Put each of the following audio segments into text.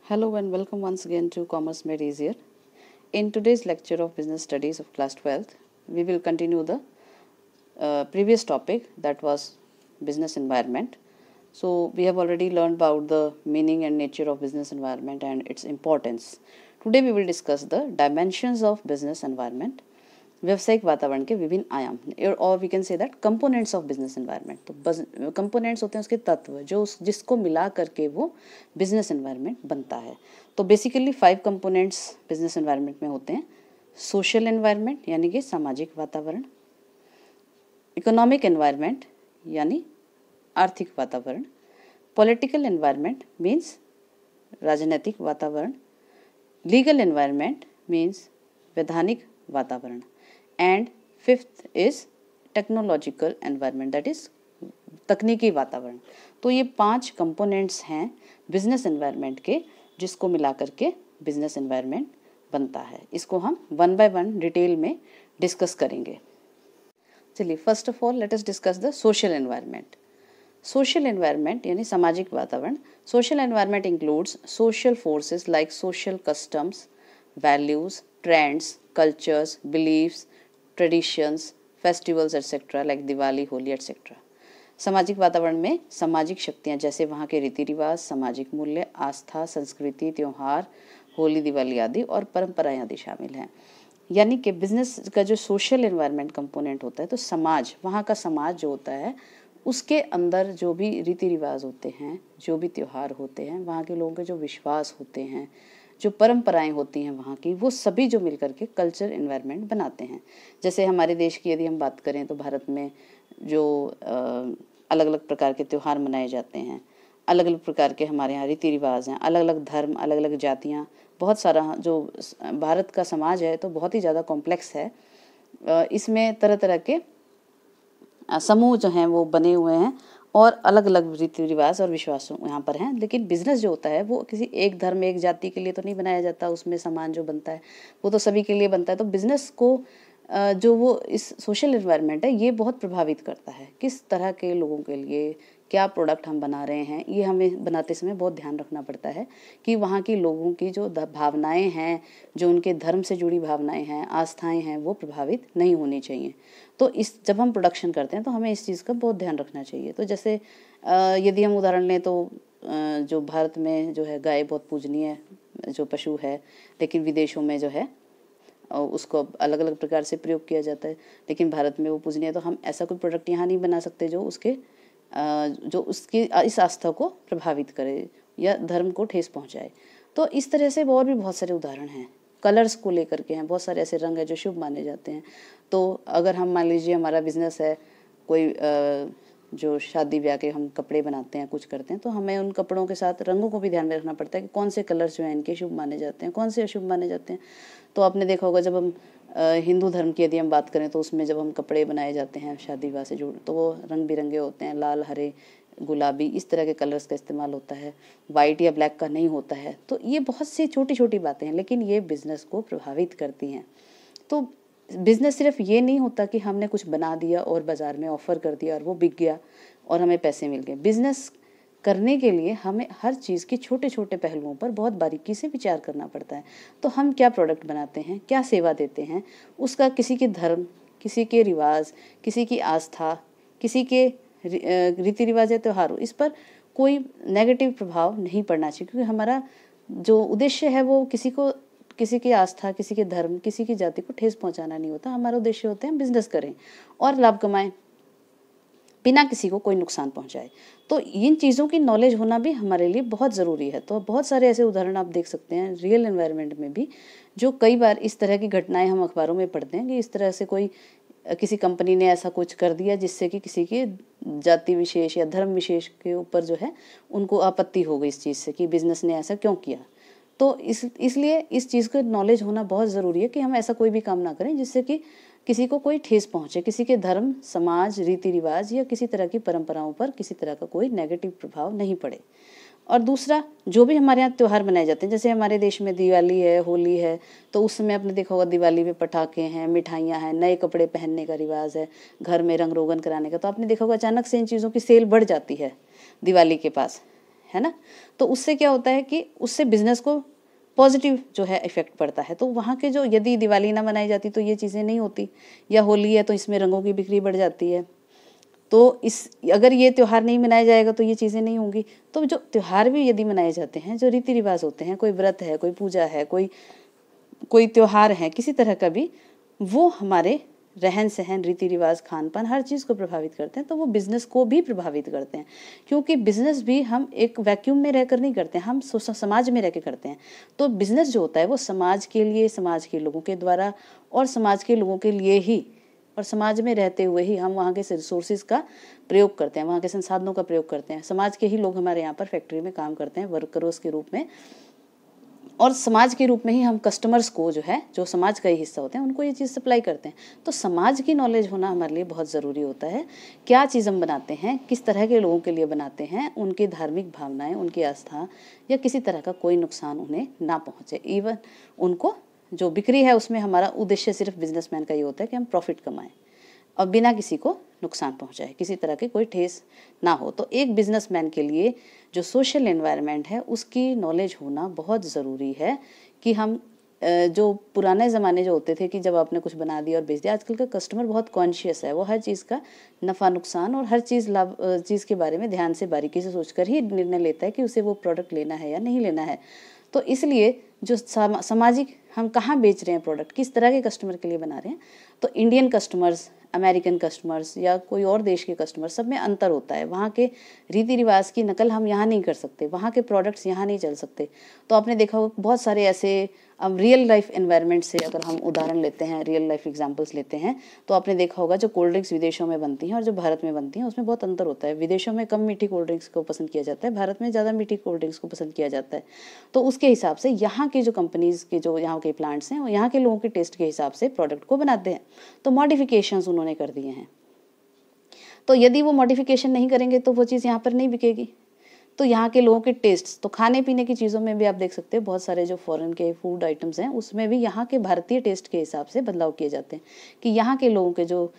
Hello and welcome once again to Commerce Made Easier. In today's lecture of Business Studies of Class 12th, we will continue the previous topic, that was business environment. So we have already learned about the meaning and nature of business environment and its importance. Today we will discuss the dimensions of business environment, व्यवसायिक वातावरण के विभिन्न आयाम, और we can say that components of business environment. तो components होते हैं उसके तत्व जो जिसको मिला करके वो बिजनेस एनवायरनमेंट बनता है. तो बेसिकली 5 कंपोनेंट्स बिजनेस एनवायरनमेंट में होते हैं. सोशल एनवायरनमेंट यानी कि सामाजिक वातावरण, इकोनॉमिक एनवायरनमेंट यानी आर्थिक वातावरण, पॉलिटिकल एनवायरनमेंट मीन्स राजनीतिक वातावरण, लीगल एनवायरनमेंट मीन्स वैधानिक वातावरण, and fifth is technological environment, that is तकनीकी वातावरण. तो ये 5 कंपोनेंट्स हैं बिजनेस एनवायरनमेंट के, जिसको मिला करके बिजनेस एनवायरनमेंट बनता है. इसको हम वन बाय वन डिटेल में डिस्कस करेंगे. चलिए, first of all let us discuss the social environment. Social environment यानी सामाजिक वातावरण. Social environment includes social forces like social customs, values, trends, cultures, believes, traditions, festivals etcetera like Diwali, Holi etcetera. सामाजिक वातावरण में सामाजिक शक्तियाँ जैसे वहाँ के रीति रिवाज, सामाजिक मूल्य, आस्था, संस्कृति, त्योहार, होली, दिवाली आदि और परंपराएं आदि शामिल हैं. यानी कि बिजनेस का जो सोशल एनवायरनमेंट कंपोनेंट होता है, तो समाज, वहाँ का समाज जो होता है उसके अंदर जो भी रीति रिवाज होते हैं, जो भी त्योहार होते हैं, वहाँ के लोगों के जो विश्वास होते हैं, जो परंपराएं होती हैं वहाँ की, वो सभी जो मिलकर के कल्चर एनवायरनमेंट बनाते हैं. जैसे हमारे देश की यदि हम बात करें तो भारत में जो अलग अलग प्रकार के त्यौहार मनाए जाते हैं, अलग अलग प्रकार के हमारे यहाँ रीति रिवाज हैं, अलग अलग धर्म, अलग अलग जातियाँ, बहुत सारा जो भारत का समाज है तो बहुत ही ज़्यादा कॉम्प्लेक्स है. इसमें तरह तरह के समूह जो हैं वो बने हुए हैं और अलग अलग रीति रिवाज और विश्वास यहाँ पर हैं. लेकिन बिजनेस जो होता है वो किसी एक धर्म, एक जाति के लिए तो नहीं बनाया जाता. उसमें सामान जो बनता है वो तो सभी के लिए बनता है. तो बिजनेस को जो वो इस सोशल एनवायरनमेंट है ये बहुत प्रभावित करता है. किस तरह के लोगों के लिए क्या प्रोडक्ट हम बना रहे हैं, ये हमें बनाते समय बहुत ध्यान रखना पड़ता है कि वहाँ की लोगों की जो भावनाएं हैं, जो उनके धर्म से जुड़ी भावनाएं हैं, आस्थाएं हैं, वो प्रभावित नहीं होनी चाहिए. तो जब हम प्रोडक्शन करते हैं तो हमें इस चीज़ का बहुत ध्यान रखना चाहिए. तो जैसे यदि हम उदाहरण लें तो जो भारत में जो है गाय बहुत पूजनीय जो पशु है, लेकिन विदेशों में जो है उसको अलग अलग प्रकार से प्रयोग किया जाता है. लेकिन भारत में वो पूजनीय, तो हम ऐसा कोई प्रोडक्ट यहाँ नहीं बना सकते जो उसकी इस आस्था को प्रभावित करे या धर्म को ठेस पहुँचाए. तो इस तरह से और भी बहुत सारे उदाहरण हैं. कलर्स को लेकर के हैं, बहुत सारे ऐसे रंग हैं जो शुभ माने जाते हैं. तो अगर हम मान लीजिए हमारा बिजनेस है, कोई जो शादी ब्याह के हम कपड़े बनाते हैं, कुछ करते हैं, तो हमें उन कपड़ों के साथ रंगों को भी ध्यान में रखना पड़ता है कि कौन से कलर्स जो हैं इनके शुभ माने जाते हैं, कौन से अशुभ माने जाते हैं. तो आपने देखा होगा जब हम हिंदू धर्म की यदि हम बात करें तो उसमें जब हम कपड़े बनाए जाते हैं शादी ब्याह से जुड़, तो वो रंग बिरंगे होते हैं, लाल, हरे, गुलाबी, इस तरह के कलर्स का इस्तेमाल होता है. वाइट या ब्लैक का नहीं होता है. तो ये बहुत सी छोटी छोटी बातें हैं, लेकिन ये बिजनेस को प्रभावित करती हैं. तो बिजनेस सिर्फ ये नहीं होता कि हमने कुछ बना दिया और बाजार में ऑफर कर दिया और वो बिक गया और हमें पैसे मिल गए. बिजनेस करने के लिए हमें हर चीज़ के छोटे छोटे पहलुओं पर बहुत बारीकी से विचार करना पड़ता है. तो हम क्या प्रोडक्ट बनाते हैं, क्या सेवा देते हैं, उसका किसी के धर्म, किसी के रिवाज, किसी की आस्था, किसी के रीति रिवाज या त्योहार, इस पर कोई नेगेटिव प्रभाव नहीं पड़ना चाहिए. क्योंकि हमारा जो उद्देश्य है वो किसी की आस्था, किसी के धर्म, किसी की जाति को ठेस पहुंचाना नहीं होता. हमारा उद्देश्य होता है बिजनेस करें और लाभ कमाएं बिना किसी को कोई नुकसान पहुंचाए. तो इन चीज़ों की नॉलेज होना भी हमारे लिए बहुत ज़रूरी है. तो बहुत सारे ऐसे उदाहरण आप देख सकते हैं रियल एनवायरनमेंट में भी, जो कई बार इस तरह की घटनाएं हम अखबारों में पढ़ते हैं कि इस तरह से कोई किसी कंपनी ने ऐसा कुछ कर दिया जिससे कि किसी की जाति विशेष या धर्म विशेष के ऊपर जो है उनको आपत्ति हो गई इस चीज़ से कि बिजनेस ने ऐसा क्यों किया. तो इसलिए इस चीज़ का नॉलेज होना बहुत ज़रूरी है कि हम ऐसा कोई भी काम ना करें जिससे कि किसी को कोई ठेस पहुँचे, किसी के धर्म, समाज, रीति रिवाज या किसी तरह की परंपराओं पर किसी तरह का कोई नेगेटिव प्रभाव नहीं पड़े. और दूसरा, जो भी हमारे यहाँ त्यौहार मनाए जाते हैं, जैसे हमारे देश में दिवाली है, होली है, तो उस समय आपने देखा होगा दिवाली में पटाखे हैं, मिठाइयाँ हैं, नए कपड़े पहनने का रिवाज है, घर में रंग रोगन कराने का. तो आपने देखा होगा अचानक से इन चीज़ों की सेल बढ़ जाती है दिवाली के पास, है ना। तो उससे क्या होता है कि उससे बिजनेस को पॉजिटिव जो है इफेक्ट पड़ता है। तो वहाँ के जो, यदि दिवाली ना मनाई जाती तो ये चीज़ें नहीं होती, या होली है तो इसमें रंगों की बिक्री बढ़ जाती है। तो अगर ये त्यौहार नहीं मनाया जाएगा तो ये चीज़ें नहीं होंगी। तो जो त्यौहार भी यदि मनाए जाते हैं, जो रीति रिवाज होते हैं, कोई व्रत है, कोई पूजा है, कोई त्यौहार है, किसी तरह का भी, वो हमारे रहन सहन, रीति रिवाज, खान पान, हर चीज़ को प्रभावित करते हैं। तो वो बिज़नेस को भी प्रभावित करते हैं, क्योंकि बिज़नेस भी हम एक वैक्यूम में रहकर नहीं करते हैं, हम समाज में रह के करते हैं। तो बिज़नेस जो होता है वो समाज के लिए, समाज के लोगों के द्वारा और समाज के लोगों के लिए ही, और समाज में रहते हुए ही हम वहाँ के रिसोर्सेज का प्रयोग करते हैं, वहाँ के संसाधनों का प्रयोग करते हैं। समाज के ही लोग हमारे यहाँ पर फैक्ट्री में काम करते हैं वर्कर्स के रूप में, और समाज के रूप में ही हम कस्टमर्स को जो है, जो समाज का ही हिस्सा होते हैं, उनको ये चीज़ सप्लाई करते हैं। तो समाज की नॉलेज होना हमारे लिए बहुत ज़रूरी होता है। क्या चीज़ हम बनाते हैं, किस तरह के लोगों के लिए बनाते हैं, उनकी धार्मिक भावनाएं, उनकी आस्था या किसी तरह का कोई नुकसान उन्हें ना पहुँचे। इवन उनको जो बिक्री है उसमें हमारा उद्देश्य सिर्फ बिजनेसमैन का ये होता है कि हम प्रॉफिट कमाएं और बिना किसी को नुकसान पहुंचाए, किसी तरह की कोई ठेस ना हो। तो एक बिजनेसमैन के लिए जो सोशल एनवायरनमेंट है उसकी नॉलेज होना बहुत ज़रूरी है। कि हम जो पुराने ज़माने जो होते थे कि जब आपने कुछ बना दिया और बेच दिया, आजकल का कस्टमर बहुत कॉन्शियस है, वो हर चीज़ का नफ़ा नुकसान और हर चीज़ के बारे में ध्यान से, बारीकी से सोचकर ही निर्णय लेता है कि उसे वो प्रोडक्ट लेना है या नहीं लेना है। तो इसलिए जो सामाजिक, हम कहाँ बेच रहे हैं प्रोडक्ट, किस तरह के कस्टमर के लिए बना रहे हैं, तो इंडियन कस्टमर्स, अमेरिकन कस्टमर्स या कोई और देश के कस्टमर्स, सब में अंतर होता है। वहाँ के रीति रिवाज की नकल हम यहाँ नहीं कर सकते, वहाँ के प्रोडक्ट्स यहाँ नहीं चल सकते। तो आपने देखा होगा बहुत सारे ऐसे, अब रियल लाइफ एनवायरनमेंट से अगर हम उदाहरण लेते हैं, रियल लाइफ एग्जांपल्स लेते हैं, तो आपने देखा होगा जो कोल्ड ड्रिंक्स विदेशों में बनती हैं और जो भारत में बनती हैं उसमें बहुत अंतर होता है। विदेशों में कम मीठी कोल्ड ड्रिंक्स को पसंद किया जाता है, भारत में ज़्यादा मीठी कोल्ड ड्रिंक्स को पसंद किया जाता है। तो उसके हिसाब से यहाँ की जो कंपनीज़ के, जो यहाँ के प्लांट्स हैं, वो यहाँ के लोगों के टेस्ट के हिसाब से प्रोडक्ट को बनाते हैं। तो मॉडिफिकेशंस उन्होंने कर दिए हैं। तो यदि वो मॉडिफिकेशन नहीं करेंगे तो वो चीज़ यहाँ पर नहीं बिकेगी। तो यहाँ के लोगों के टेस्ट, तो खाने पीने की चीज़ों में भी आप देख सकते हैं बहुत सारे जो फॉरेन के फूड आइटम्स हैं उसमें भी यहाँ के भारतीय टेस्ट के हिसाब से बदलाव किए जाते हैं। कि यहाँ के लोगों के जो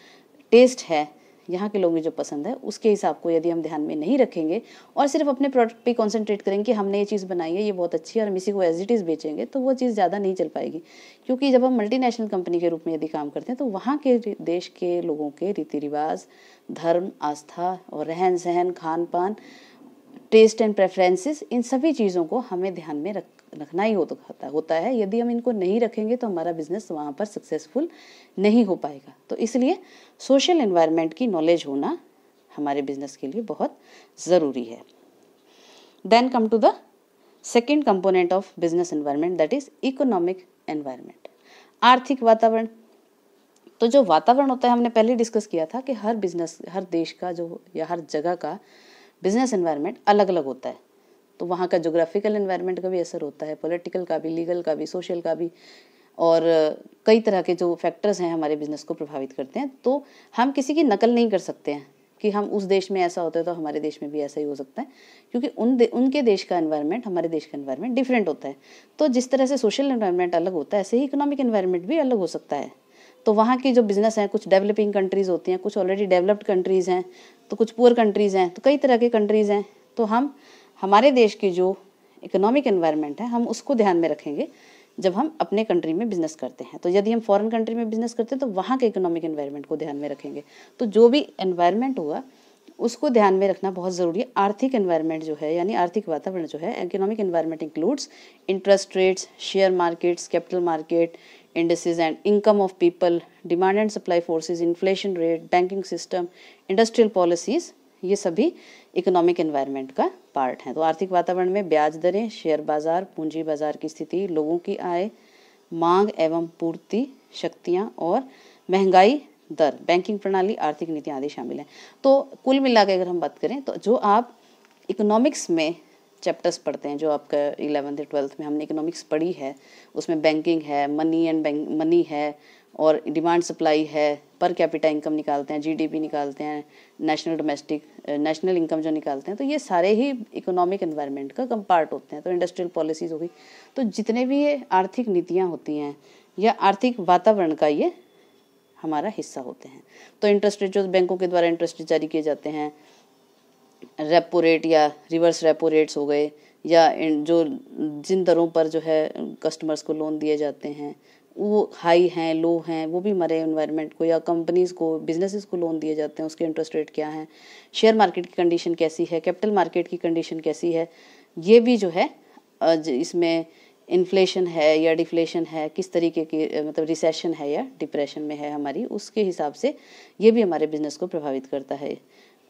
टेस्ट है, यहाँ के लोगों की जो पसंद है, उसके हिसाब को यदि हम ध्यान में नहीं रखेंगे और सिर्फ अपने प्रोडक्ट पे कॉन्सेंट्रेट करेंगे कि हमने ये चीज़ बनाई है, ये बहुत अच्छी है, और हम इसी को एज इट इज़ बेचेंगे, तो वो चीज़ ज़्यादा नहीं चल पाएगी। क्योंकि जब हम मल्टीनेशनल कंपनी के रूप में यदि काम करते हैं तो वहाँ के देश के लोगों के रीति रिवाज, धर्म, आस्था और रहन सहन, खान पान, टेस्ट एंड प्रेफरेंसेस, इन सभी चीज़ों को हमें ध्यान में रखना ही होता है। यदि हम इनको नहीं रखेंगे तो हमारा बिजनेस वहाँ पर सक्सेसफुल नहीं हो पाएगा। तो इसलिए सोशल एनवायरनमेंट की नॉलेज होना हमारे बिजनेस के लिए बहुत ज़रूरी है। Then come to the second component of business environment, that is economic environment, आर्थिक वातावरण। तो जो वातावरण होता है, हमने पहले डिस्कस किया था कि हर बिजनेस, हर देश का जो, या हर जगह का बिजनेस एनवायरनमेंट अलग अलग होता है। तो वहाँ का जोग्राफिकल एनवायरनमेंट का भी असर होता है, पॉलिटिकल का भी, लीगल का भी, सोशल का भी, और कई तरह के जो फैक्टर्स हैं हमारे बिजनेस को प्रभावित करते हैं। तो हम किसी की नकल नहीं कर सकते हैं कि हम उस देश में ऐसा होता है तो हमारे देश में भी ऐसा ही हो सकता है, क्योंकि उनके देश का एनवायरनमेंट, हमारे देश का एनवायरनमेंट डिफरेंट होता है। तो जिस तरह से सोशल एनवायरनमेंट अलग होता है, ऐसे ही इकोनॉमिक एनवायरनमेंट भी अलग हो सकता है। तो वहाँ की जो बिजनेस हैं, कुछ डेवलपिंग कंट्रीज़ होती हैं, कुछ ऑलरेडी डेवलप्ड कंट्रीज़ हैं, तो कुछ पुअर कंट्रीज़ हैं, तो कई तरह के कंट्रीज़ हैं। तो हम हमारे देश की जो इकोनॉमिक एनवायरनमेंट है, हम उसको ध्यान में रखेंगे जब हम अपने कंट्री में बिजनेस करते हैं। तो यदि हम फॉरेन कंट्री में बिजनेस करते हैं तो वहाँ के इकोनॉमिक एनवायरनमेंट को ध्यान में रखेंगे। तो जो भी एनवायरनमेंट होगा उसको ध्यान में रखना बहुत ज़रूरी है। आर्थिक एनवायरनमेंट जो है, यानी आर्थिक वातावरण जो है, economic environment includes interest rates, share markets, capital market, indices and income of people, demand and supply forces, inflation rate, banking system, industrial policies, ये सभी इकोनॉमिक एनवायरनमेंट का पार्ट हैं। तो आर्थिक वातावरण में ब्याज दरें, शेयर बाजार, पूंजी बाजार की स्थिति, लोगों की आय, मांग एवं पूर्ति शक्तियाँ और महंगाई दर, बैंकिंग प्रणाली, आर्थिक नीतियाँ आदि शामिल हैं। तो कुल मिला के अगर हम बात करें तो जो आप इकोनॉमिक्स में चैप्टर्स पढ़ते हैं, जो आपका 11th 12th में हमने इकोनॉमिक्स पढ़ी है, उसमें बैंकिंग है, मनी है, और डिमांड सप्लाई है, पर कैपिटा इनकम निकालते हैं, जीडीपी निकालते हैं, नेशनल इनकम जो निकालते हैं, तो ये सारे ही इकोनॉमिक एनवायरनमेंट का पार्ट होते हैं। तो इंडस्ट्रियल पॉलिसीज़ हो गई, तो जितने भी ये आर्थिक नीतियाँ होती हैं या आर्थिक वातावरण का ये हमारा हिस्सा होते हैं। तो इंटरेस्ट रेट, जो बैंकों के द्वारा इंटरेस्ट जारी किए जाते हैं, रेपो रेट या रिवर्स रेपो रेट्स हो गए, या जो जिन दरों पर जो है कस्टमर्स को लोन दिए जाते हैं वो हाई हैं, लो हैं, वो भी हमारे एनवायरनमेंट को, या कंपनीज़ को, बिजनेसेस को लोन दिए जाते हैं उसके इंटरेस्ट रेट क्या हैं, शेयर मार्केट की कंडीशन कैसी है, कैपिटल मार्केट की कंडीशन कैसी है, ये भी जो है इसमें इन्फ्लेशन है या डिफ्लेशन है, किस तरीके की मतलब रिसेशन है या डिप्रेशन में है हमारी, उसके हिसाब से ये भी हमारे बिजनेस को प्रभावित करता है।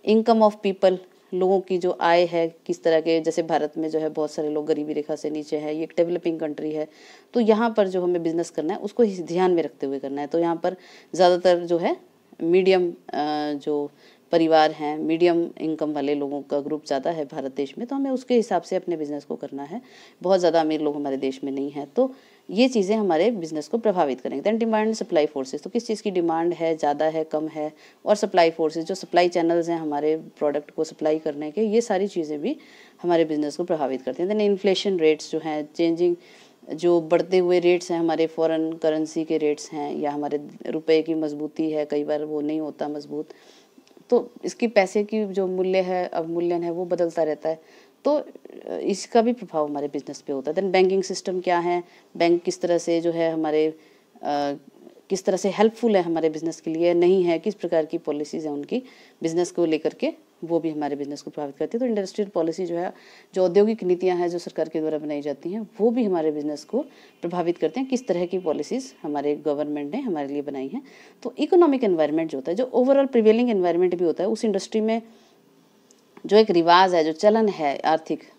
इनकम ऑफ पीपल, लोगों की जो आय है किस तरह के, जैसे भारत में जो है बहुत सारे लोग गरीबी रेखा से नीचे है, ये एक डेवलपिंग कंट्री है, तो यहाँ पर जो हमें बिजनेस करना है उसको ध्यान में रखते हुए करना है। तो यहाँ पर ज़्यादातर जो है मीडियम जो परिवार हैं, मीडियम इनकम वाले लोगों का ग्रुप ज़्यादा है भारत देश में, तो हमें उसके हिसाब से अपने बिजनेस को करना है। बहुत ज़्यादा अमीर लोग हमारे देश में नहीं हैं, तो ये चीज़ें हमारे बिजनेस को प्रभावित करेंगे। दैन डिमांड सप्लाई फोर्सेस, तो किस चीज़ की डिमांड है, ज़्यादा है, कम है, और सप्लाई फोर्सेस जो सप्लाई चैनल्स हैं हमारे प्रोडक्ट को सप्लाई करने के, ये सारी चीज़ें भी हमारे बिजनेस को प्रभावित करती हैं। दैन इन्फ्लेशन रेट्स जो हैं, चेंजिंग जो बढ़ते हुए रेट्स हैं, हमारे फॉरेन करेंसी के रेट्स हैं, या हमारे रुपए की मजबूती है, कई बार वो नहीं होता मजबूत, तो इसकी पैसे की जो मूल्य है, अवमूल्यन है, वो बदलता रहता है, तो इसका भी प्रभाव हमारे बिजनेस पे होता है। देन बैंकिंग सिस्टम क्या है, बैंक किस तरह से जो है हमारे किस तरह से हेल्पफुल है हमारे बिजनेस के लिए, नहीं है, किस प्रकार की पॉलिसीज़ हैं उनकी बिजनेस को लेकर के, वो भी हमारे बिजनेस को प्रभावित करती है। तो इंडस्ट्रियल पॉलिसी जो है, जो औद्योगिक नीतियां हैं जो सरकार के द्वारा बनाई जाती हैं, वो भी हमारे बिजनेस को प्रभावित करते हैं, किस तरह की पॉलिसीज़ हमारे गवर्नमेंट ने हमारे लिए बनाई हैं। तो इकोनॉमिक एनवायरनमेंट जो होता है, जो ओवरऑल प्रिवेलिंग एनवायरनमेंट भी होता है उस इंडस्ट्री में, जो एक रिवाज है, जो चलन है आर्थिक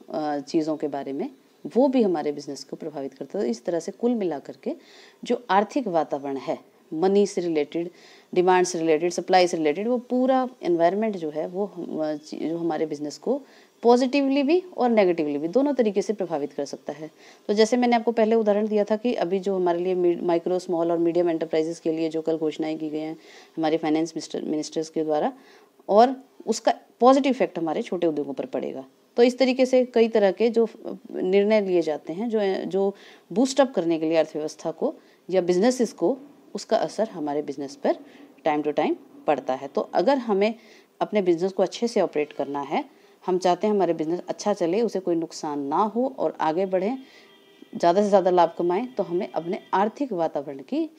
चीज़ों के बारे में, वो भी हमारे बिजनेस को प्रभावित करता है। तो इस तरह से कुल मिलाकर के जो आर्थिक वातावरण है, मनी से रिलेटेड, डिमांड से रिलेटेड, सप्लाई से रिलेटेड, वो पूरा एनवायरनमेंट जो है वो जो हमारे बिजनेस को पॉजिटिवली भी और नेगेटिवली भी दोनों तरीके से प्रभावित कर सकता है। तो जैसे मैंने आपको पहले उदाहरण दिया था कि अभी जो हमारे लिए माइक्रो, स्मॉल और मीडियम एंटरप्राइजेस के लिए जो कल घोषणाएं की गई हैं हमारे फाइनेंस मिनिस्टर्स के द्वारा, और उसका पॉजिटिव इफेक्ट हमारे छोटे उद्योगों पर पड़ेगा। तो इस तरीके से कई तरह के जो निर्णय लिए जाते हैं जो बूस्टअप करने के लिए अर्थव्यवस्था को या बिजनेसेस को, उसका असर हमारे बिजनेस पर टाइम टू टाइम पड़ता है। तो अगर हमें अपने बिजनेस को अच्छे से ऑपरेट करना है, हम चाहते हैं हमारे बिजनेस अच्छा चले, उसे कोई नुकसान ना हो और आगे बढ़ें, ज़्यादा से ज़्यादा लाभ कमाएं, तो हमें अपने आर्थिक वातावरण की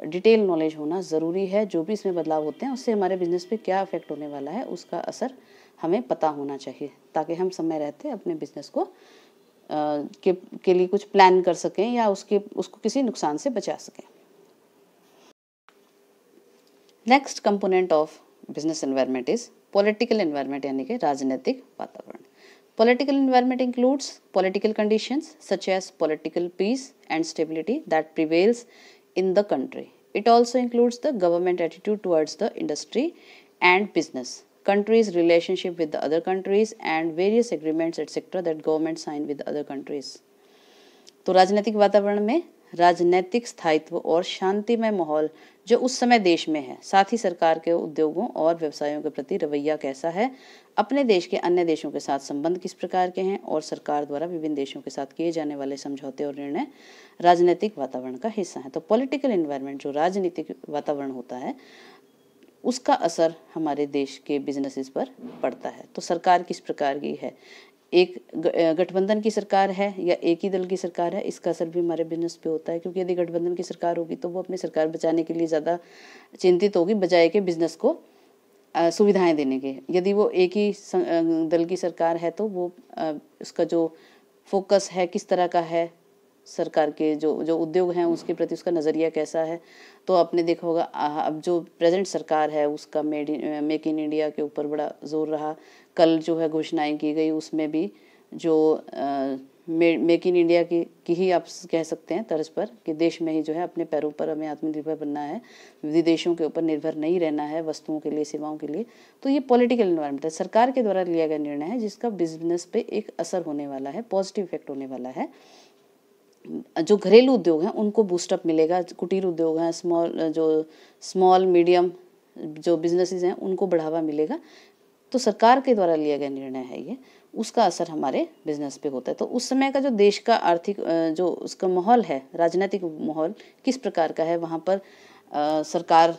डिटेल नॉलेज होना ज़रूरी है। जो भी इसमें बदलाव होते हैं उससे हमारे बिजनेस पे क्या इफेक्ट होने वाला है, उसका असर हमें पता होना चाहिए, ताकि हम समय रहते अपने बिजनेस को के लिए कुछ प्लान कर सकें या उसको किसी नुकसान से बचा सकें। Next component of business environment is political environment, यानी कि राजनीतिक वातावरण। Political environment includes political conditions such as political peace and stability that prevails in the country. It also includes the government attitude towards the industry and business, countries' relationship with the other countries, and various agreements etc. that government sign with other countries. तो राजनीतिक वातावरण में राजनीतिक स्थायित्व और शांतिमय माहौल जो उस समय देश में है, साथ ही सरकार के उद्योगों और व्यवसायों के प्रति रवैया कैसा है, अपने देश के अन्य देशों के साथ संबंध किस प्रकार के हैं, और सरकार द्वारा विभिन्न देशों के साथ किए जाने वाले समझौते और निर्णय राजनीतिक वातावरण का हिस्सा है। तो पॉलिटिकल एनवायरनमेंट जो राजनीतिक वातावरण होता है, उसका असर हमारे देश के बिजनेसेस पर पड़ता है। तो सरकार किस प्रकार की है, एक गठबंधन की सरकार है या एक ही दल की सरकार है, इसका असर भी हमारे बिजनेस पे होता है। क्योंकि यदि गठबंधन की सरकार होगी तो वो अपनी सरकार बचाने के लिए ज़्यादा चिंतित होगी, बजाय के बिजनेस को सुविधाएं देने के। यदि वो एक ही दल की सरकार है तो वो उसका जो फोकस है किस तरह का है, सरकार के जो उद्योग हैं उसके प्रति उसका नज़रिया कैसा है। तो आपने देखा होगा अब जो प्रेजेंट सरकार है उसका मेक इन इंडिया के ऊपर बड़ा जोर रहा। कल जो है घोषणाएं की गई, उसमें भी जो मेक इन इंडिया की ही आप कह सकते हैं तर्ज पर, कि देश में ही जो है अपने पैरों पर हमें आत्मनिर्भर बनना है, विदेशों के ऊपर निर्भर नहीं रहना है वस्तुओं के लिए, सेवाओं के लिए। तो ये पॉलिटिकल एनवायरनमेंट है, सरकार के द्वारा लिया गया निर्णय है जिसका बिजनेस पे एक असर होने वाला है, पॉजिटिव इफेक्ट होने वाला है। जो घरेलू उद्योग हैं उनको बूस्टअप मिलेगा, कुटीर उद्योग हैं, स्मॉल मीडियम जो बिजनेसेस हैं उनको बढ़ावा मिलेगा। तो सरकार के द्वारा लिया गया निर्णय है ये, उसका असर हमारे बिजनेस पे होता है। तो उस समय का जो देश का आर्थिक जो उसका माहौल है, राजनीतिक माहौल किस प्रकार का है, वहाँ पर सरकार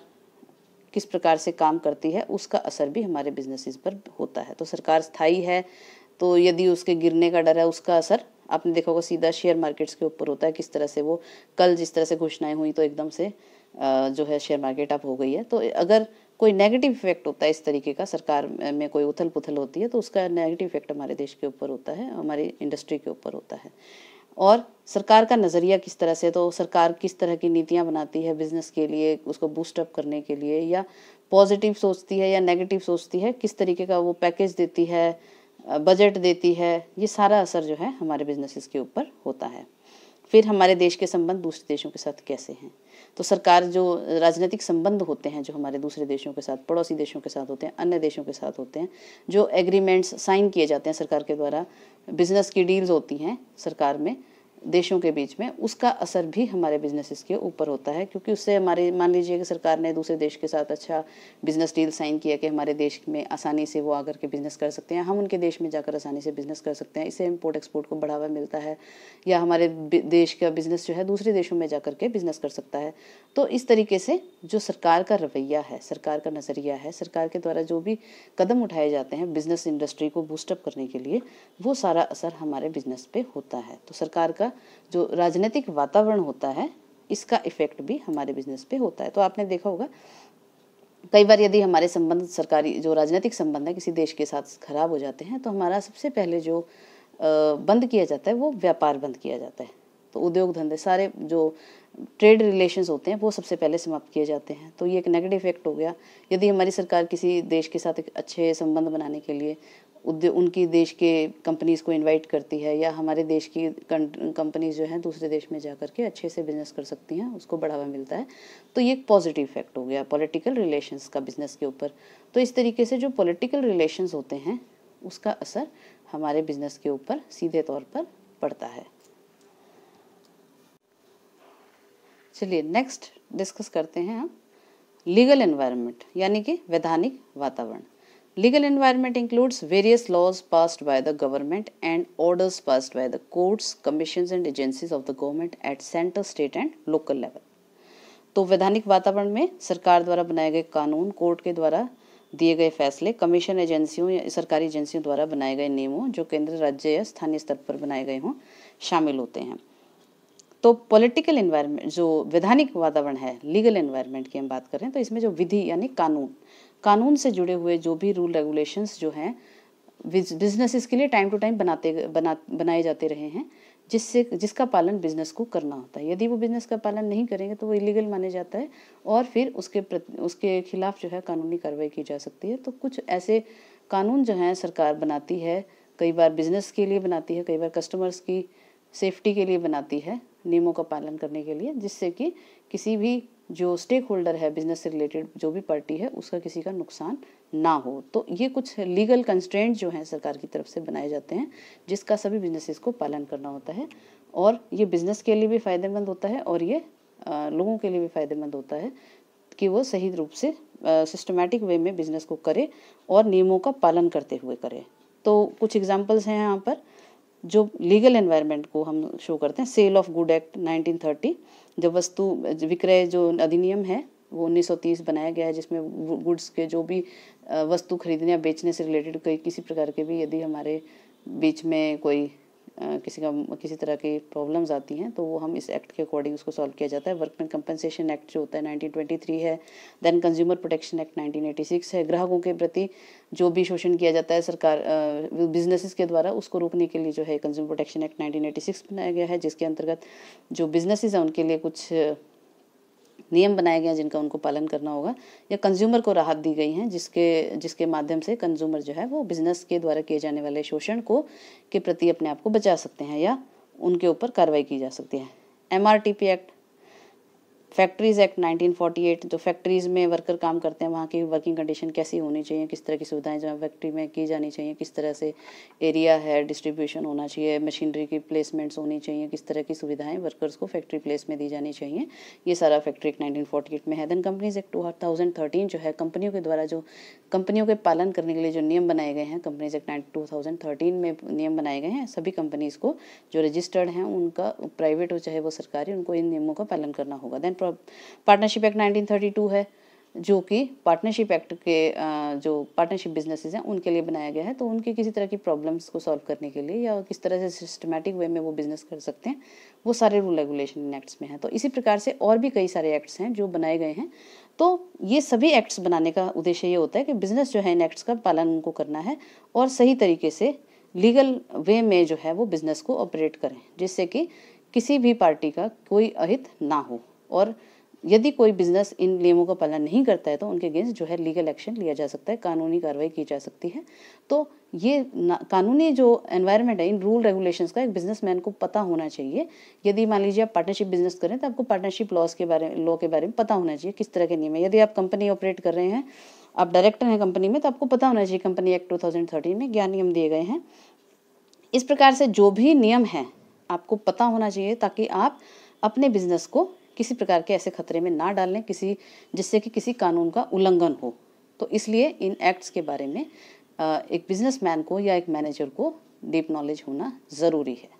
किस प्रकार से काम करती है उसका असर भी हमारे बिजनेसेस पर होता है। तो सरकार स्थायी है तो यदि उसके गिरने का डर है, उसका असर आपने देखा होगा सीधा शेयर मार्केट्स के ऊपर होता है। किस तरह से वो कल जिस तरह से घोषणाएं हुई तो एकदम से जो है शेयर मार्केट अप हो गई है। तो अगर कोई नेगेटिव इफेक्ट होता है इस तरीके का, सरकार में कोई उथल पुथल होती है तो उसका नेगेटिव इफेक्ट हमारे देश के ऊपर होता है, हमारी इंडस्ट्री के ऊपर होता है। और सरकार का नज़रिया किस तरह से, तो सरकार किस तरह की नीतियां बनाती है बिजनेस के लिए, उसको बूस्ट अप करने के लिए, या पॉजिटिव सोचती है या नेगेटिव सोचती है, किस तरीके का वो पैकेज देती है, बजट देती है, ये सारा असर जो है हमारे बिजनेसेस के ऊपर होता है। फिर हमारे देश के संबंध दूसरे देशों के साथ कैसे हैं, तो सरकार जो राजनीतिक संबंध होते हैं जो हमारे दूसरे देशों के साथ, पड़ोसी देशों के साथ होते हैं, अन्य देशों के साथ होते हैं, जो एग्रीमेंट्स साइन किए जाते हैं सरकार के द्वारा, बिजनेस की डील्स होती हैं सरकार में देशों के बीच में, उसका असर भी हमारे बिजनेसेस के ऊपर होता है। क्योंकि उससे हमारे, मान लीजिए कि सरकार ने दूसरे देश के साथ अच्छा बिजनेस डील साइन किया कि हमारे देश में आसानी से वो आकर के बिजनेस कर सकते हैं, हम उनके देश में जाकर आसानी से बिजनेस कर सकते हैं, इससे इम्पोर्ट एक्सपोर्ट को बढ़ावा मिलता है, या हमारे देश का बिजनेस जो है दूसरे देशों में जाकर के बिजनेस कर सकता है। तो इस तरीके से जो सरकार का रवैया है, सरकार का नज़रिया है, सरकार के द्वारा जो भी कदम उठाए जाते हैं बिजनेस इंडस्ट्री को बूस्टअप करने के लिए, वो सारा असर हमारे बिजनेस पे होता है। तो सरकार का जो राजनीतिक वातावरण होता है इसका इफेक्ट भी हमारे बिजनेस पे होता है। तो आपने देखा होगा कई बार यदि हमारे संबंध, सरकारी जो राजनीतिक संबंध है किसी देश के साथ खराब हो जाते हैं तो हमारा सबसे पहले जो बंद किया जाता है वो व्यापार बंद किया जाता है। तो उद्योग धंधे सारे जो ट्रेड रिलेशंस होते हैं वो सबसे पहले समाप्त किए जाते हैं। तो ये एक नेगेटिव इफेक्ट हो गया। यदि हमारी सरकार किसी देश के साथ एक अच्छे संबंध बनाने के लिए उनकी देश के कंपनीज़ को इनवाइट करती है, या हमारे देश की कंपनीज जो हैं दूसरे देश में जाकर के अच्छे से बिजनेस कर सकती हैं, उसको बढ़ावा मिलता है, तो ये एक पॉजिटिव इफेक्ट हो गया पॉलिटिकल रिलेशंस का बिजनेस के ऊपर। तो इस तरीके से जो पॉलिटिकल रिलेशंस होते हैं उसका असर हमारे बिजनेस के ऊपर सीधे तौर पर पड़ता है। चलिए नेक्स्ट डिस्कस करते हैं हम लीगल एनवायरनमेंट, यानी कि वैधानिक वातावरण। Legal environment includes various laws passed by the government and orders passed by the courts, commissions and agencies of the government at center, state and local level. तो वैधानिक वातावरण में सरकार द्वारा बनाए गए कानून, कोर्ट के द्वारा दिए गए फैसले, कमीशन एजेंसियों या सरकारी एजेंसियों द्वारा बनाए गए नियमों जो केंद्र, राज्य या स्थानीय स्तर पर बनाए गए हों शामिल होते हैं। तो पॉलिटिकल एनवायरनमेंट, जो वैधानिक वातावरण है, लीगल एनवायरनमेंट की हम बात करें तो इसमें जो विधि यानी कानून से जुड़े हुए जो भी रूल रेगुलेशंस जो हैं बिजनेसेस के लिए टाइम टू टाइम बनाए जाते रहे हैं, जिसका पालन बिजनेस को करना होता है। यदि वो बिजनेस का पालन नहीं करेंगे तो वो इलीगल माने जाता है और फिर उसके खिलाफ जो है कानूनी कार्रवाई की जा सकती है। तो कुछ ऐसे कानून जो हैं सरकार बनाती है, कई बार बिजनेस के लिए बनाती है, कई बार कस्टमर्स की सेफ्टी के लिए बनाती है, नियमों का पालन करने के लिए, जिससे कि किसी भी जो स्टेक होल्डर है बिजनेस से रिलेटेड जो भी पार्टी है उसका किसी का नुकसान ना हो। तो ये कुछ लीगल कंस्ट्रेंट जो हैं सरकार की तरफ से बनाए जाते हैं जिसका सभी बिजनेसेस को पालन करना होता है, और ये बिजनेस के लिए भी फ़ायदेमंद होता है और ये लोगों के लिए भी फ़ायदेमंद होता है कि वो सही रूप से सिस्टमैटिक वे में बिजनेस को करे और नियमों का पालन करते हुए करे। तो कुछ एग्जाम्पल्स हैं यहाँ पर जो लीगल एनवायरनमेंट को हम शो करते हैं। सेल ऑफ गुड एक्ट 1930, जो वस्तु विक्रय जो अधिनियम है वो 1930 बनाया गया है, जिसमें गुड्स के जो भी वस्तु खरीदने या बेचने से रिलेटेड किसी प्रकार के भी यदि हमारे बीच में कोई किसी तरह की प्रॉब्लम्स आती हैं तो वो हम इस एक्ट के अकॉर्डिंग उसको सॉल्व किया जाता है। वर्कमैन कंपनसेशन एक्ट जो होता है 1923 है। देन कंज्यूमर प्रोटेक्शन एक्ट 1986 है। ग्राहकों के प्रति जो भी शोषण किया जाता है सरकार बिजनेसेस के द्वारा, उसको रोकने के लिए जो है कंज्यूमर प्रोटेक्शन एक्ट 1986 बनाया गया है, जिसके अंतर्गत जो बिजनेसेस हैं उनके लिए कुछ नियम बनाए गए हैं जिनका उनको पालन करना होगा, या कंज्यूमर को राहत दी गई हैं जिसके माध्यम से कंज्यूमर जो है वो बिजनेस के द्वारा किए जाने वाले शोषण के प्रति अपने आप को बचा सकते हैं या उनके ऊपर कार्रवाई की जा सकती है। MRTP एक्ट, फैक्ट्रीज़ एक्ट 1948, जो फैक्ट्रीज़ में वर्कर काम करते हैं वहाँ की वर्किंग कंडीशन कैसी होनी चाहिए, किस तरह की सुविधाएं जो फैक्ट्री में की जानी चाहिए, किस तरह से एरिया है डिस्ट्रीब्यूशन होना चाहिए, मशीनरी की प्लेसमेंट्स होनी चाहिए, किस तरह की सुविधाएं वर्कर्स को फैक्ट्री प्लेस में दी जानी चाहिए, ये सारा फैक्ट्री एक्ट 1948 में है। देन कंपनीज एक्ट 2013 जो है कंपनियों के द्वारा जो कंपनियों के पालन करने के लिए जो नियम बनाए गए हैं, कंपनीज एक्ट 2013 में नियम बनाए गए हैं। सभी कंपनीज़ को जो रजिस्टर्ड हैं उनका, प्राइवेट हो चाहे वो सरकारी, उनको इन नियमों का पालन करना होगा। देन पार्टनरशिप एक्ट 1932 है। जो कि पार्टनरशिप एक्ट के जो पार्टनरशिप बिजनेसेस हैं उनके लिए बनाया गया है। तो उनकी किसी तरह की प्रॉब्लम्स को सॉल्व करने के लिए या किस तरह से सिस्टमैटिक वे में वो बिजनेस कर सकते हैं, वो सारे रूल रेगुलेशन इन एक्ट्स में हैं। तो इसी प्रकार से और भी कई सारे एक्ट्स हैं जो बनाए गए हैं। तो ये सभी एक्ट्स बनाने का उद्देश्य ये होता है कि बिजनेस जो है इन एक्ट्स का पालन उनको करना है और सही तरीके से लीगल वे में जो है वो बिजनेस को ऑपरेट करें, जिससे कि किसी भी पार्टी का कोई अहित ना हो। और यदि कोई बिजनेस इन नियमों का पालन नहीं करता है तो उनके अगेंस्ट जो है लीगल एक्शन लिया जा सकता है, कानूनी कार्रवाई की जा सकती है। तो ये कानूनी जो एनवायरनमेंट है इन रूल रेगुलेशंस का एक बिजनेसमैन को पता होना चाहिए। यदि मान लीजिए आप पार्टनरशिप बिजनेस करें तो आपको पार्टनरशिप लॉ के बारे में पता होना चाहिए, किस तरह के नियम है। यदि आप कंपनी ऑपरेट कर रहे हैं, आप डायरेक्टर हैं कंपनी में, तो आपको पता होना चाहिए कंपनी एक्ट 2013 में क्या नियम दिए गए हैं। इस प्रकार से जो भी नियम है आपको पता होना चाहिए, ताकि आप अपने बिजनेस को किसी प्रकार के ऐसे खतरे में ना डालें जिससे कि किसी कानून का उल्लंघन हो। तो इसलिए इन एक्ट्स के बारे में एक बिजनेसमैन को या एक मैनेजर को डीप नॉलेज होना ज़रूरी है।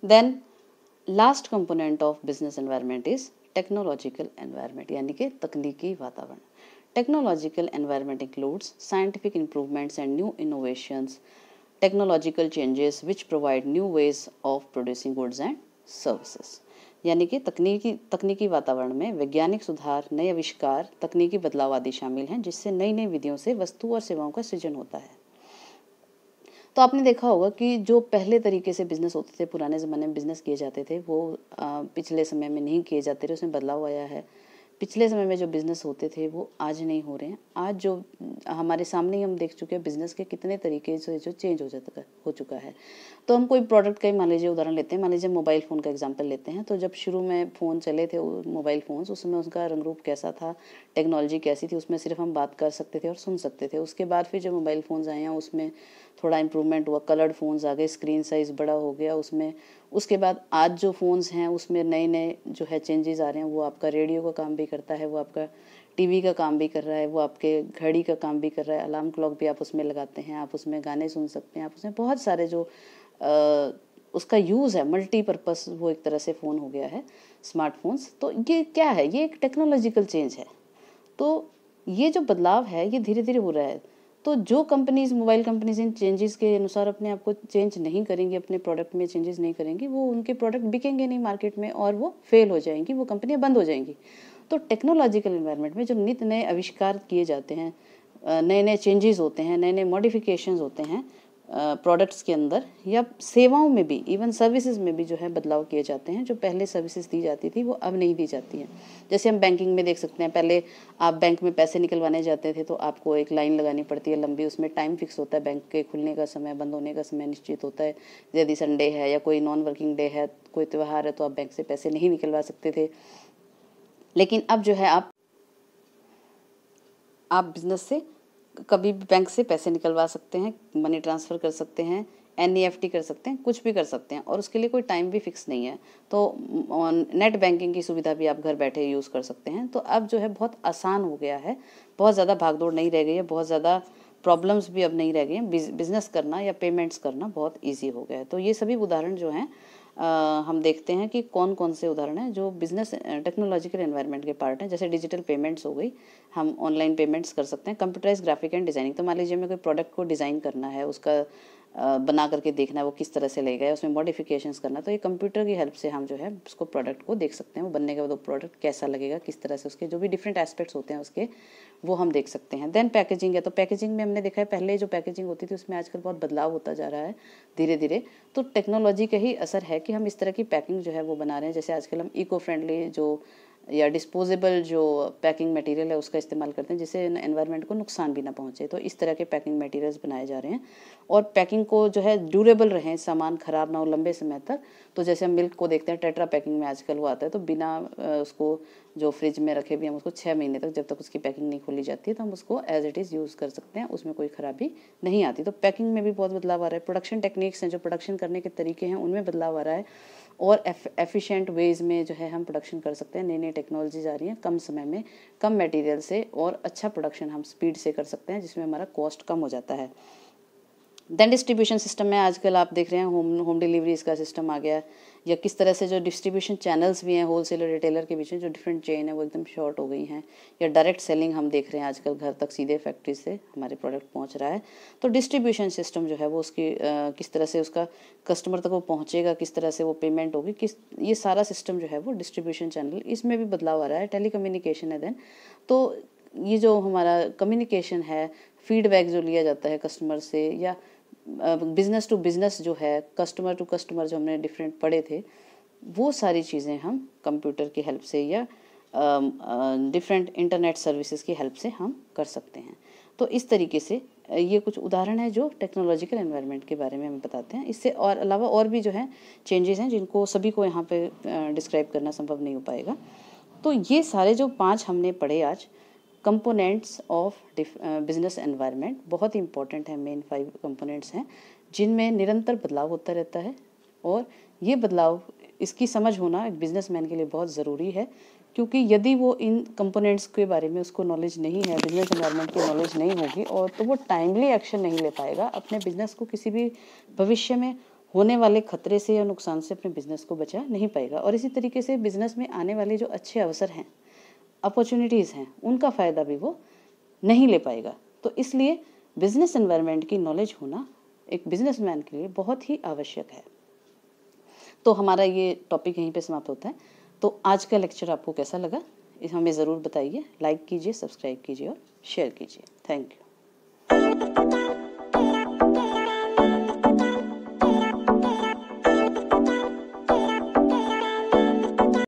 Then last component of business environment is technological environment, यानी कि तकनीकी वातावरण। Technological environment includes scientific improvements and new innovations, technological changes which provide new ways of producing goods and services. यानी कि तकनीकी वातावरण में वैज्ञानिक सुधार, नए आविष्कार, तकनीकी बदलाव आदि शामिल हैं, जिससे नई नई विधियों से वस्तु और सेवाओं का सृजन होता है। तो आपने देखा होगा कि जो पहले तरीके से बिजनेस होते थे, पुराने ज़माने में बिजनेस किए जाते थे, वो पिछले समय में नहीं किए जाते थे, उसमें बदलाव आया है। पिछले समय में जो बिज़नेस होते थे वो आज नहीं हो रहे हैं। आज जो हमारे सामने ही हम देख चुके हैं बिज़नेस के कितने तरीके से जो चेंज हो चुका है। तो हम कोई प्रोडक्ट का ही मान लीजिए उदाहरण लेते हैं, मान लीजिए मोबाइल फ़ोन का एग्जांपल लेते हैं। तो जब शुरू में फ़ोन चले थे मोबाइल फ़ोन्स, उस समय उसका रंग रूप कैसा था, टेक्नोलॉजी कैसी थी, उसमें सिर्फ हम बात कर सकते थे और सुन सकते थे। उसके बाद फिर जो मोबाइल फ़ोन्स आए हैं उसमें थोड़ा इम्प्रूवमेंट हुआ, कलर्ड फ़ोन्स आ गए, स्क्रीन साइज़ बड़ा हो गया उसमें। उसके बाद आज जो फ़ोन्स हैं उसमें नए नए जो है चेंजेस आ रहे हैं। वो आपका रेडियो का काम भी करता है, वो आपका टीवी का काम भी कर रहा है, वो आपके घड़ी का काम भी कर रहा है, अलार्म क्लॉक भी आप उसमें लगाते हैं, आप उसमें गाने सुन सकते हैं, आप उसमें बहुत सारे जो उसका यूज़ है मल्टीपर्पज़, वो एक तरह से फ़ोन हो गया है, स्मार्टफोन्स। तो ये क्या है, ये एक टेक्नोलॉजिकल चेंज है। तो ये जो बदलाव है ये धीरे धीरे हो रहा है। तो जो कंपनीज़, मोबाइल कंपनीज़ इन चेंजेस के अनुसार अपने आप को चेंज नहीं करेंगी, अपने प्रोडक्ट में चेंजेस नहीं करेंगी, वो उनके प्रोडक्ट बिकेंगे नहीं मार्केट में और वो फेल हो जाएंगी, वो कंपनियां बंद हो जाएंगी। तो टेक्नोलॉजिकल एनवायरनमेंट में जो नित नए आविष्कार किए जाते हैं, नए नए चेंजेस होते हैं, नए नए मॉडिफिकेशंस होते हैं प्रोडक्ट्स के अंदर या सेवाओं में भी, इवन सर्विसेज में भी जो है बदलाव किए जाते हैं। जो पहले सर्विसेज दी जाती थी वो अब नहीं दी जाती हैं। जैसे हम बैंकिंग में देख सकते हैं, पहले आप बैंक में पैसे निकलवाने जाते थे तो आपको एक लाइन लगानी पड़ती है लंबी, उसमें टाइम फिक्स होता है, बैंक के खुलने का समय, बंद होने का समय निश्चित होता है। यदि संडे है या कोई नॉन वर्किंग डे है, कोई त्यौहार है, तो आप बैंक से पैसे नहीं निकलवा सकते थे। लेकिन अब जो है आप बिजनेस से कभी भी बैंक से पैसे निकलवा सकते हैं, मनी ट्रांसफ़र कर सकते हैं, NEFT कर सकते हैं, कुछ भी कर सकते हैं और उसके लिए कोई टाइम भी फिक्स नहीं है। तो नेट बैंकिंग की सुविधा भी आप घर बैठे यूज़ कर सकते हैं। तो अब जो है बहुत आसान हो गया है, बहुत ज़्यादा भागदौड़ नहीं रह गई है, बहुत ज़्यादा प्रॉब्लम्स भी अब नहीं रह गई हैं। बिजनेस करना या पेमेंट्स करना बहुत ईजी हो गया है। तो ये सभी उदाहरण जो हैं हम देखते हैं कि कौन कौन से उदाहरण हैं जो बिजनेस टेक्नोलॉजिकल एनवायरनमेंट के पार्ट हैं। जैसे डिजिटल पेमेंट्स हो गई, हम ऑनलाइन पेमेंट्स कर सकते हैं। कंप्यूटराइज ग्राफिक एंड डिज़ाइनिंग, तो मान लीजिए हमें कोई प्रोडक्ट को डिज़ाइन करना है, उसका बना करके देखना है वो किस तरह से लगेगा, उसमें मॉडिफिकेशंस करना, तो ये कंप्यूटर की हेल्प से हम जो है उसको प्रोडक्ट को देख सकते हैं। वो बनने के बाद वो प्रोडक्ट कैसा लगेगा, किस तरह से उसके जो भी डिफरेंट एस्पेक्ट्स होते हैं उसके, वो हम देख सकते हैं। देन पैकेजिंग है, तो पैकेजिंग में हमने देखा है पहले जो पैकेजिंग होती थी उसमें आजकल बहुत बदलाव होता जा रहा है धीरे धीरे। तो टेक्नोलॉजी का ही असर है कि हम इस तरह की पैकिंग जो है वो बना रहे हैं। जैसे आजकल हम इको फ्रेंडली जो या डिस्पोजेबल जो पैकिंग मटेरियल है उसका इस्तेमाल करते हैं, जिससे एनवायरनमेंट को नुकसान भी ना पहुंचे। तो इस तरह के पैकिंग मटेरियल्स बनाए जा रहे हैं और पैकिंग को जो है ड्यूरेबल रहे, सामान ख़राब ना हो लंबे समय तक। तो जैसे हम मिल्क को देखते हैं टेट्रा पैकिंग में आजकल वो आता है, तो बिना उसको जो फ्रिज में रखे भी हम उसको 6 महीने तक, जब तक उसकी पैकिंग नहीं खोली जाती है, तो हम उसको एज इट इज़ यूज़ कर सकते हैं, उसमें कोई ख़राबी नहीं आती। तो पैकिंग में भी बहुत बदलाव आ रहा है। प्रोडक्शन टेक्निक्स हैं, जो प्रोडक्शन करने के तरीके हैं उनमें बदलाव आ रहा है और एफिशिएंट वेज में जो है हम प्रोडक्शन कर सकते हैं। नई नई टेक्नोलॉजीज आ रही हैं, कम समय में कम मटेरियल से और अच्छा प्रोडक्शन हम स्पीड से कर सकते हैं, जिसमें हमारा कॉस्ट कम हो जाता है। देन डिस्ट्रीब्यूशन सिस्टम में आजकल आप देख रहे हैं होम डिलीवरी इसका सिस्टम आ गया है, या किस तरह से जो डिस्ट्रीब्यूशन चैनल्स भी हैं होलसेलर रिटेलर के बीच में, जो डिफरेंट चेन है वो एकदम शॉर्ट हो गई हैं, या डायरेक्ट सेलिंग हम देख रहे हैं आजकल घर तक सीधे फैक्ट्री से हमारे प्रोडक्ट पहुंच रहा है। तो डिस्ट्रीब्यूशन सिस्टम जो है वो उसकी किस तरह से उसका कस्टमर तक वो पहुंचेगा, किस तरह से वो पेमेंट होगी, ये सारा सिस्टम जो है वो डिस्ट्रीब्यूशन चैनल, इसमें भी बदलाव आ रहा है। टेली कम्युनिकेशन है देन, तो ये जो हमारा कम्युनिकेशन है, फीडबैक जो लिया जाता है कस्टमर से, या बिजनेस टू बिजनेस जो है, कस्टमर टू कस्टमर जो हमने डिफरेंट पढ़े थे, वो सारी चीज़ें हम कंप्यूटर की हेल्प से या डिफरेंट इंटरनेट सर्विसेज की हेल्प से हम कर सकते हैं। तो इस तरीके से ये कुछ उदाहरण है जो टेक्नोलॉजिकल एनवायरनमेंट के बारे में हमें बताते हैं। इससे और अलावा और भी जो है चेंजेस हैं जिनको सभी को यहाँ पे डिस्क्राइब करना संभव नहीं हो पाएगा। तो ये सारे जो 5 हमने पढ़े आज कंपोनेंट्स ऑफ बिजनेस एनवायरनमेंट, बहुत ही इंपॉर्टेंट है। मेन 5 कंपोनेंट्स हैं जिनमें निरंतर बदलाव होता रहता है, और ये बदलाव, इसकी समझ होना एक बिजनेसमैन के लिए बहुत ज़रूरी है, क्योंकि यदि वो इन कंपोनेंट्स के बारे में उसको नॉलेज नहीं है, बिजनेस एनवायरनमेंट की नॉलेज नहीं होगी, और तो वो टाइमली एक्शन नहीं ले पाएगा, अपने बिजनेस को किसी भी भविष्य में होने वाले खतरे से या नुकसान से अपने बिजनेस को बचा नहीं पाएगा। और इसी तरीके से बिजनेस में आने वाले जो अच्छे अवसर हैं, अपॉर्चुनिटीज़ हैं, उनका फ़ायदा भी वो नहीं ले पाएगा। तो इसलिए बिजनेस एनवायरनमेंट की नॉलेज होना एक बिजनेसमैन के लिए बहुत ही आवश्यक है। तो हमारा ये टॉपिक यहीं पे समाप्त होता है। तो आज का लेक्चर आपको कैसा लगा, इस हमें ज़रूर बताइए। लाइक कीजिए, सब्सक्राइब कीजिए और शेयर कीजिए। Thank you.